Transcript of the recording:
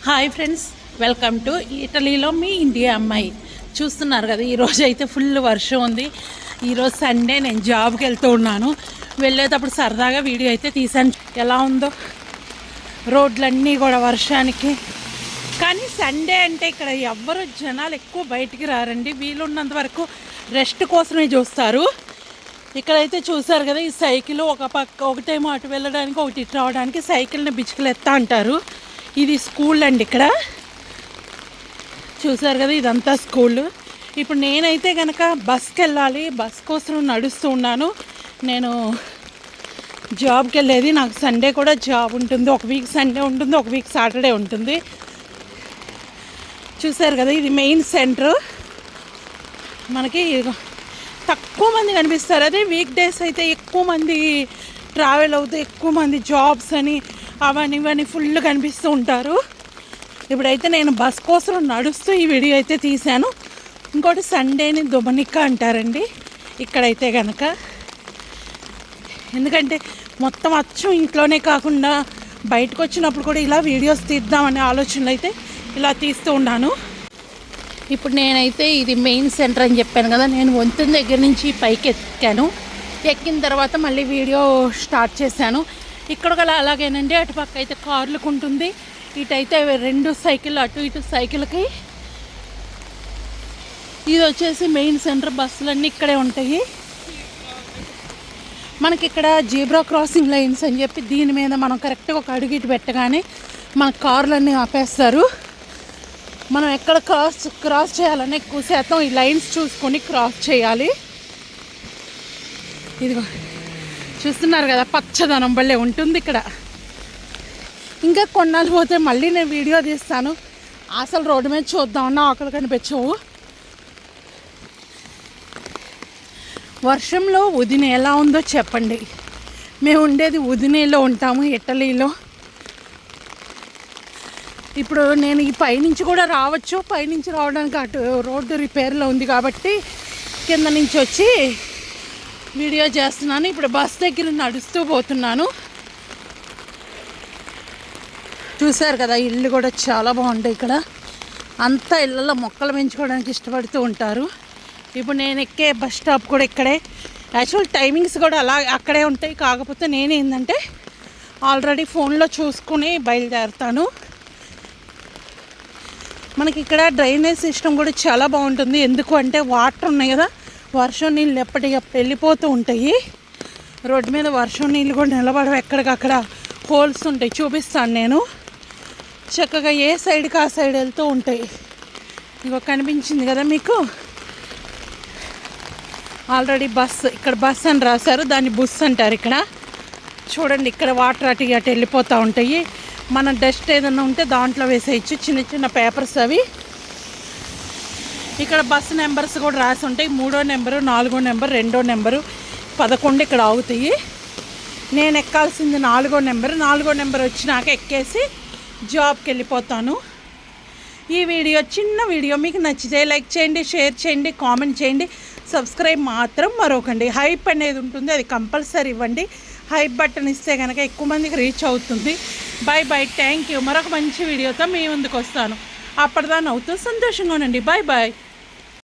Hi friends, welcome to ఇటలీలో మీ India అమ్మాయి. చూస్తున్నారు కదా, ఈరోజు అయితే ఫుల్ వర్షం ఉంది. ఈరోజు సండే, నేను జాబ్కి వెళ్తూ ఉన్నాను. వెళ్ళేటప్పుడు సరదాగా వీడియో అయితే తీసాను. ఎలా ఉందో రోడ్లన్నీ కూడా వర్షానికి. కానీ సండే అంటే ఇక్కడ ఎవ్వరు జనాలు ఎక్కువ బయటికి రారండి. వీలున్నంత వరకు రెస్ట్ కోసమే చూస్తారు. ఇక్కడైతే చూసారు కదా, ఈ సైకిల్ ఒక పక్క ఒకటేమో అటు వెళ్ళడానికి, ఒకటి ఇటు రావడానికి సైకిల్ని బిచ్చుకులు ఎత్తా అంటారు. ఇది స్కూల్ అండి. ఇక్కడ చూసారు కదా, ఇదంతా స్కూల్. ఇప్పుడు నేనైతే కనుక బస్కి వెళ్ళాలి. బస్ కోసం నడుస్తూ ఉన్నాను. నేను జాబ్కి వెళ్ళేది, నాకు సండే కూడా జాబ్ ఉంటుంది. ఒక వీక్ సండే ఉంటుంది, ఒక వీక్ సాటర్డే ఉంటుంది. చూసారు కదా, ఇది మెయిన్ సెంటర్. మనకి తక్కువ మంది కనిపిస్తారు. అదే వీక్ డేస్ అయితే ఎక్కువ మంది ట్రావెల్ అవుతూ, ఎక్కువ మంది జాబ్స్ అని అవన్నీ ఇవన్నీ ఫుల్ కనిపిస్తూ ఉంటారు. ఇప్పుడైతే నేను బస్ కోసం నడుస్తూ ఈ వీడియో అయితే తీశాను. ఇంకోటి సండేని దుబనిక్క అంటారండి ఇక్కడైతే కనుక. ఎందుకంటే మొత్తం అచ్చం ఇంట్లోనే కాకుండా బయటకు వచ్చినప్పుడు కూడా ఇలా వీడియోస్ తీద్దామనే ఆలోచనలు అయితే ఇలా తీస్తూ ఉన్నాను. ఇప్పుడు నేనైతే ఇది మెయిన్ సెంటర్ అని చెప్పాను కదా, నేను వంతెన దగ్గర నుంచి పైకి ఎక్కాను. ఎక్కిన తర్వాత మళ్ళీ వీడియో స్టార్ట్ చేశాను. ఇక్కడ కూడా అలాగేనండి, అటుపక్క అయితే కార్లకు ఉంటుంది, ఇటైతే రెండు సైకిల్, అటు ఇటు సైకిల్కి. ఇది వచ్చేసి మెయిన్ సెంటర్. బస్సులన్నీ ఇక్కడే ఉంటాయి. మనకి ఇక్కడ జీబ్రా క్రాసింగ్ లైన్స్ అని చెప్పి దీని మీద మనం కరెక్ట్గా ఒక అడుగు ఇటు పెట్టగానే మన కార్లన్నీ ఆపేస్తారు. మనం ఎక్కడ క్రాస్ చేయాలని ఎక్కువ శాతం ఈ లైన్స్ చూసుకొని క్రాస్ చేయాలి. ఇదిగో చూస్తున్నారు కదా, పచ్చదనం భలే ఉంటుంది ఇక్కడ. ఇంకా కొన్నాళ్ళు పోతే మళ్ళీ నేను వీడియో తీస్తాను. అసలు రోడ్డు మీద చూద్దామన్నా ఆకలి కనిపించవు. వర్షంలో ఉదినే ఎలా ఉందో చెప్పండి. మేము ఉండేది ఉదినేలో ఉంటాము, ఇటలీలో. ఇప్పుడు నేను ఈ పైనుంచి కూడా రావచ్చు. పైనుంచి రావడానికి అటు రోడ్డు రిపేర్లో ఉంది కాబట్టి కింద నుంచి వచ్చి వీడియో చేస్తున్నాను. ఇప్పుడు బస్ దగ్గర నడుస్తూ పోతున్నాను. చూసారు కదా, ఇల్లు కూడా చాలా బాగుంటాయి ఇక్కడ. అంతా ఇళ్ళల్లో మొక్కలు పెంచుకోవడానికి ఇష్టపడుతూ ఉంటారు. ఇప్పుడు నేను ఎక్కే బస్ స్టాప్ కూడా ఇక్కడే. యాక్చువల్ టైమింగ్స్ కూడా అలా అక్కడే ఉంటాయి. కాకపోతే నేనేంటంటే ఆల్రెడీ ఫోన్లో చూసుకుని బయలుదేరుతాను. మనకి ఇక్కడ డ్రైనేజ్ సిస్టమ్ కూడా చాలా బాగుంటుంది. ఎందుకు అంటే వాటర్ ఉన్నాయి కదా, వర్షం నీళ్ళు ఎప్పటికప్పుడు వెళ్ళిపోతూ ఉంటాయి. రోడ్డు మీద వర్షం నీళ్ళు కూడా నిలబడవు, ఎక్కడికక్కడ హోల్స్ ఉంటాయి. చూపిస్తాను నేను. చక్కగా ఏ సైడ్కి ఆ సైడ్ వెళ్తూ ఉంటాయి. ఇగో కనిపించింది కదా మీకు, ఆల్రెడీ బస్. ఇక్కడ బస్ అని రాశారు, దాన్ని బుస్ అంటారు ఇక్కడ. చూడండి, ఇక్కడ వాటర్ అటు అటు వెళ్ళిపోతూ ఉంటాయి. మన డస్ట్ ఏదైనా ఉంటే దాంట్లో వేసేయచ్చు, చిన్న చిన్న పేపర్స్ అవి. ఇక్కడ బస్సు నెంబర్స్ కూడా రాసి ఉంటాయి. 3వ నెంబరు, 4వ నెంబరు, 2వ నెంబరు, 11 ఇక్కడ ఆగుతాయి. నేను ఎక్కాల్సింది 4వ నెంబరు. 4వ నెంబర్ వచ్చినాక ఎక్కేసి జాబ్కి వెళ్ళిపోతాను. ఈ వీడియో చిన్న వీడియో మీకు నచ్చితే లైక్ చేయండి, షేర్ చేయండి, కామెంట్ చేయండి, సబ్స్క్రైబ్ మాత్రం మరొకండి. హైప్ అనేది ఉంటుంది, అది కంపల్సరీ ఇవ్వండి. హైప్ బటన్ ఇస్తే కనుక ఎక్కువ మందికి రీచ్ అవుతుంది. Bye bye, thank you. మరొక మంచి వీడియోతో మీ ముందుకు వస్తాను. అప్పటిదాన్ని అవుతూ సంతోషంగా ఉండండి. Bye bye.